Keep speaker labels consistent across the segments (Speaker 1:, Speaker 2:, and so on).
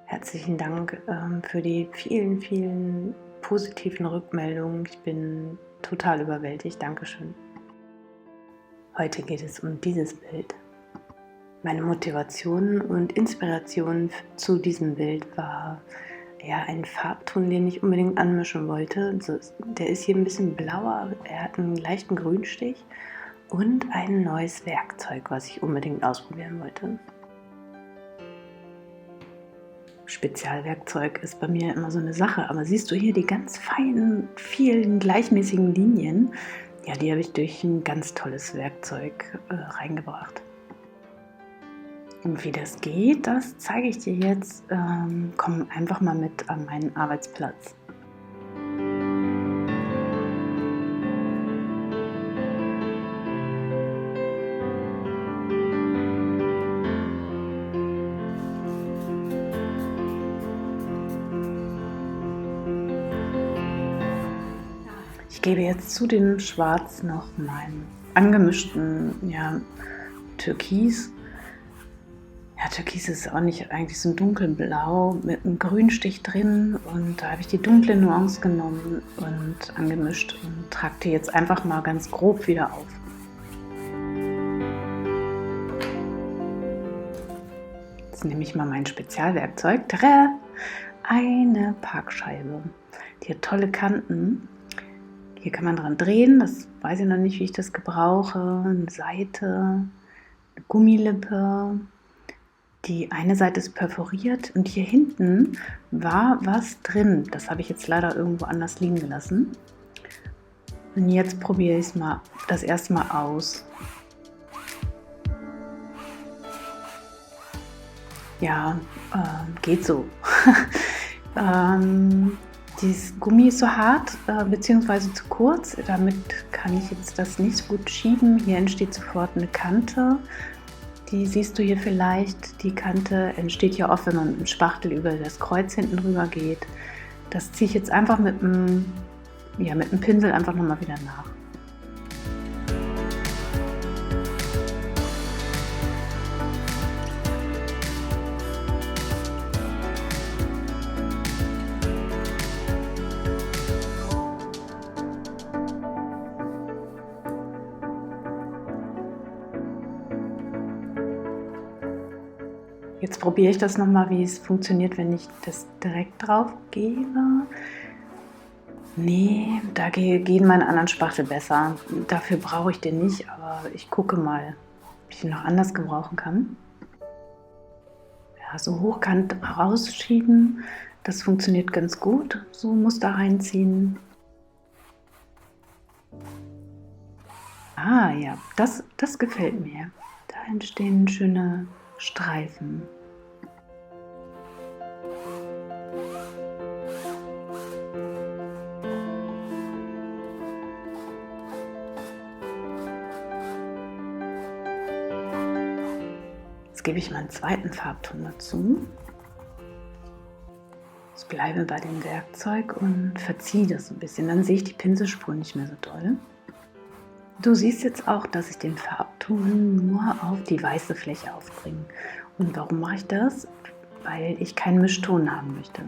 Speaker 1: Herzlichen Dank für die vielen, vielen positiven Rückmeldungen. Ich bin total überwältigt. Dankeschön. Heute geht es um dieses Bild. Meine Motivation und Inspiration zu diesem Bild war ein Farbton, den ich unbedingt anmischen wollte. Der ist hier ein bisschen blauer, er hat einen leichten Grünstich und ein neues Werkzeug, was ich unbedingt ausprobieren wollte. Spezialwerkzeug ist bei mir immer so eine Sache, aber siehst du hier die ganz feinen, vielen gleichmäßigen Linien? Ja, die habe ich durch ein ganz tolles Werkzeug reingebracht. Und wie das geht, das zeige ich dir jetzt. Komm einfach mal mit an meinen Arbeitsplatz. Ich gebe jetzt zu dem Schwarz noch meinen angemischten Türkis. Ja, Türkis ist auch nicht eigentlich so ein dunkelblau mit einem Grünstich drin, und da habe ich die dunkle Nuance genommen und angemischt und trage die jetzt einfach mal ganz grob wieder auf. Jetzt nehme ich mal mein Spezialwerkzeug. Tada! Eine Parkscheibe. Die hat tolle Kanten. Hier kann man dran drehen, das weiß ich noch nicht, wie ich das gebrauche. Eine Seite, eine Gummilippe. Die eine Seite ist perforiert und hier hinten war was drin. Das habe ich jetzt leider irgendwo anders liegen gelassen. Und jetzt probiere ich es mal das erste Mal aus. Ja, geht so. Dieses Gummi ist so hart bzw. zu kurz, damit kann ich jetzt das nicht so gut schieben. Hier entsteht sofort eine Kante. Die siehst du hier vielleicht. Die Kante entsteht ja oft, wenn man mit dem Spachtel über das Kreuz hinten drüber geht. Das ziehe ich jetzt einfach mit dem Pinsel einfach nochmal wieder nach. Jetzt probiere ich das nochmal, wie es funktioniert, wenn ich das direkt drauf gebe. Nee, da gehen meine anderen Spachtel besser. Dafür brauche ich den nicht, aber ich gucke mal, ob ich ihn noch anders gebrauchen kann. Ja, so hochkant rausschieben, das funktioniert ganz gut. So Muster reinziehen. Ah ja, das gefällt mir. Da entstehen schöne Streifen. Jetzt gebe ich meinen zweiten Farbton dazu. Ich bleibe bei dem Werkzeug und verziehe das ein bisschen. Dann sehe ich die Pinselspur nicht mehr so doll. Du siehst jetzt auch, dass ich den Farbton nur auf die weiße Fläche aufbringe. Und warum mache ich das? Weil ich keinen Mischton haben möchte.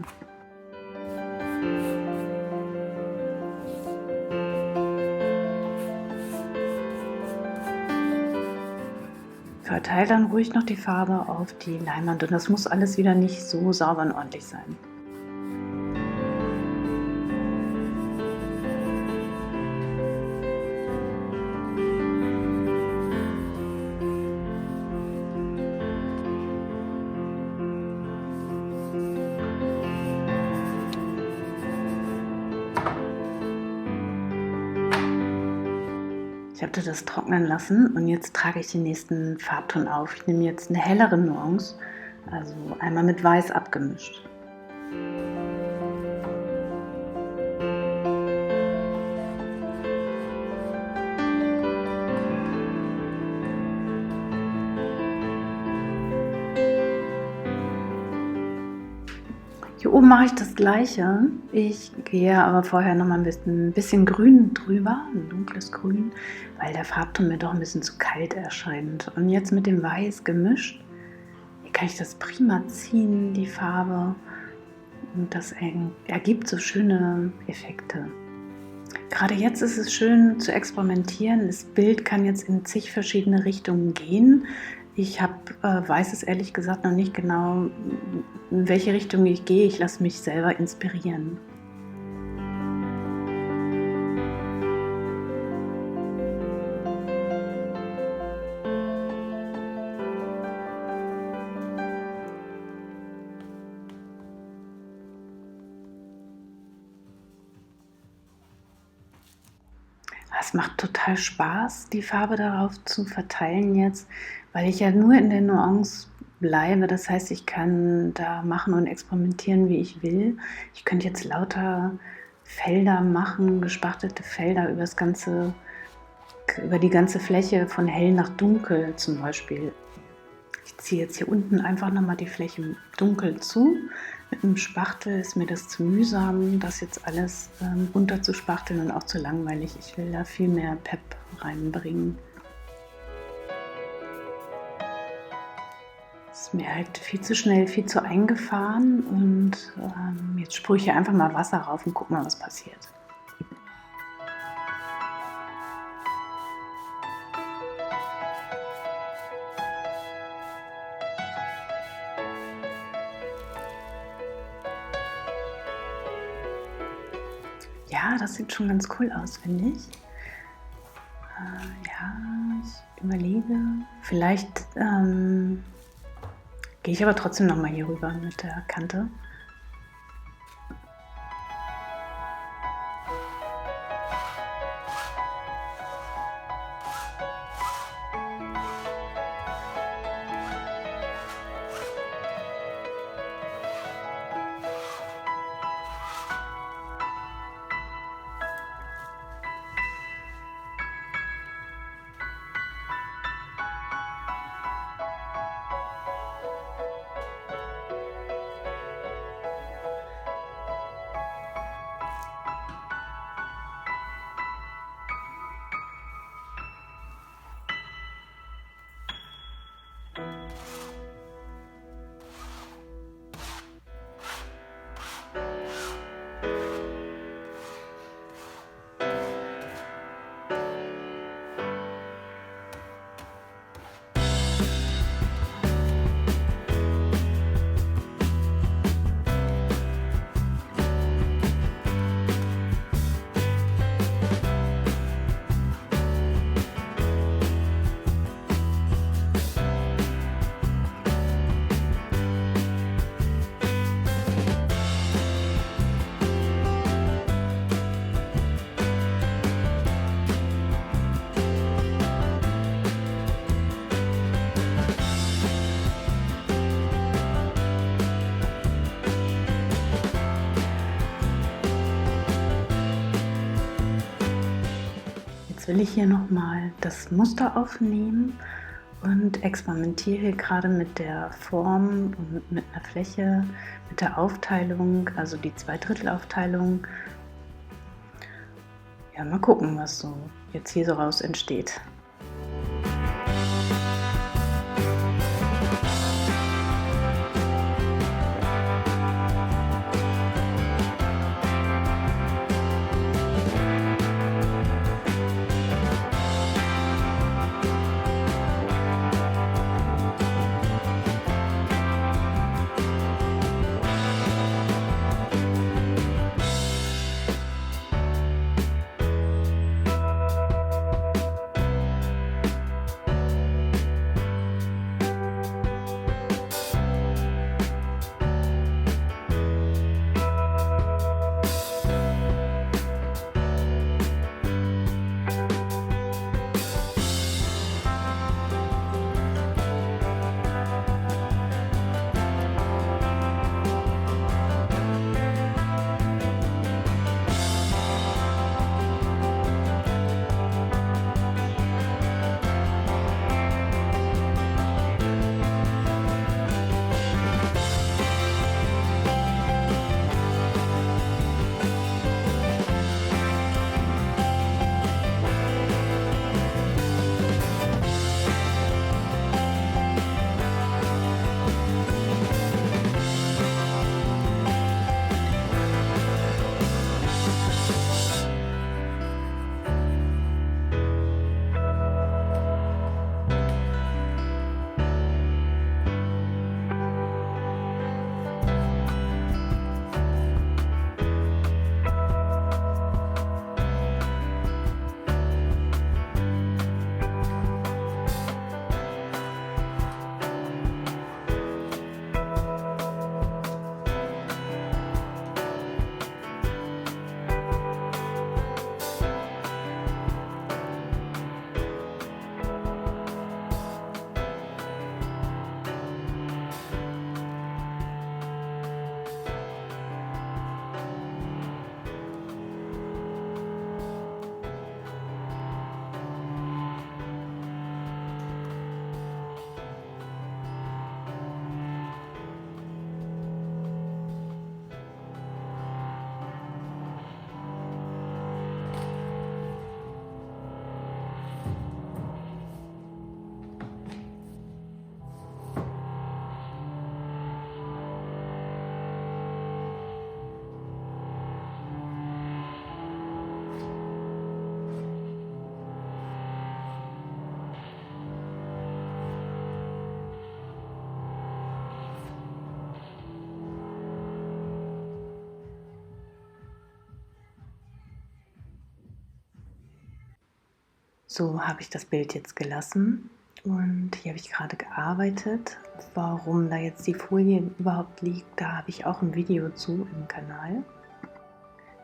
Speaker 1: Verteile dann ruhig noch die Farbe auf die Leinwand, und das muss alles wieder nicht so sauber und ordentlich sein. Ich habe das trocknen lassen und jetzt trage ich den nächsten Farbton auf. Ich nehme jetzt eine hellere Nuance, also einmal mit Weiß abgemischt. Hier oben mache ich das Gleiche. Ich gehe aber vorher noch mal ein bisschen Grün drüber, ein dunkles Grün, weil der Farbton mir doch ein bisschen zu kalt erscheint. Und jetzt mit dem Weiß gemischt kann ich das prima ziehen, die Farbe. Und das ergibt so schöne Effekte. Gerade jetzt ist es schön zu experimentieren. Das Bild kann jetzt in zig verschiedene Richtungen gehen. Ich weiß es ehrlich gesagt noch nicht genau, in welche Richtung ich gehe. Ich lasse mich selber inspirieren. Es macht total Spaß, die Farbe darauf zu verteilen jetzt, weil ich ja nur in der Nuance bleibe. Das heißt, ich kann da machen und experimentieren, wie ich will. Ich könnte jetzt lauter Felder machen, gespachtelte Felder über die ganze Fläche von hell nach dunkel zum Beispiel. Ich ziehe jetzt hier unten einfach nochmal die Fläche dunkel zu. Mit einem Spachtel ist mir das zu mühsam, das jetzt alles runter zu spachteln und auch zu langweilig. Ich will da viel mehr Pep reinbringen. Ist mir halt viel zu schnell, viel zu eingefahren und jetzt sprühe ich hier einfach mal Wasser rauf und guck mal, was passiert. Ja, das sieht schon ganz cool aus, finde ich. Ja, ich überlege. Vielleicht gehe ich aber trotzdem nochmal hier rüber mit der Kante. Will ich hier nochmal das Muster aufnehmen und experimentiere gerade mit der Form und mit einer Fläche, mit der Aufteilung, also die 2/3 Aufteilung. Ja, mal gucken, was so jetzt hier so raus entsteht. So habe ich das Bild jetzt gelassen und hier habe ich gerade gearbeitet. Warum da jetzt die Folie überhaupt liegt, da habe ich auch ein Video zu im Kanal.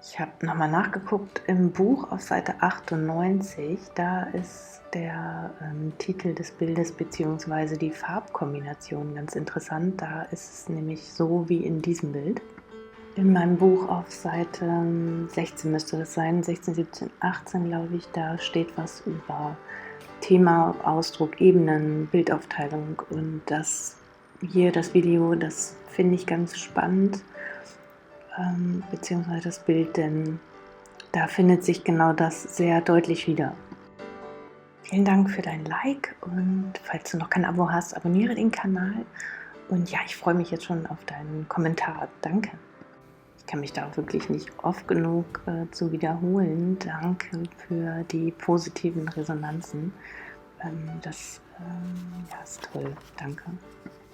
Speaker 1: Ich habe nochmal nachgeguckt im Buch auf Seite 98, da ist der Titel des Bildes bzw. die Farbkombination ganz interessant. Da ist es nämlich so wie in diesem Bild. In meinem Buch auf Seite 16 müsste das sein, 16, 17, 18 glaube ich, da steht was über Thema, Ausdruck, Ebenen, Bildaufteilung und das Video, das finde ich ganz spannend, beziehungsweise das Bild, denn da findet sich genau das sehr deutlich wieder. Vielen Dank für dein Like und falls du noch kein Abo hast, abonniere den Kanal und ja, ich freue mich jetzt schon auf deinen Kommentar. Danke. Ich kann mich da auch wirklich nicht oft genug zu wiederholen. Danke für die positiven Resonanzen. Das ist toll. Danke.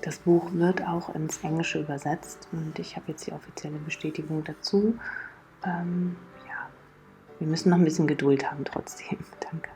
Speaker 1: Das Buch wird auch ins Englische übersetzt und ich habe jetzt die offizielle Bestätigung dazu. Wir müssen noch ein bisschen Geduld haben trotzdem. Danke.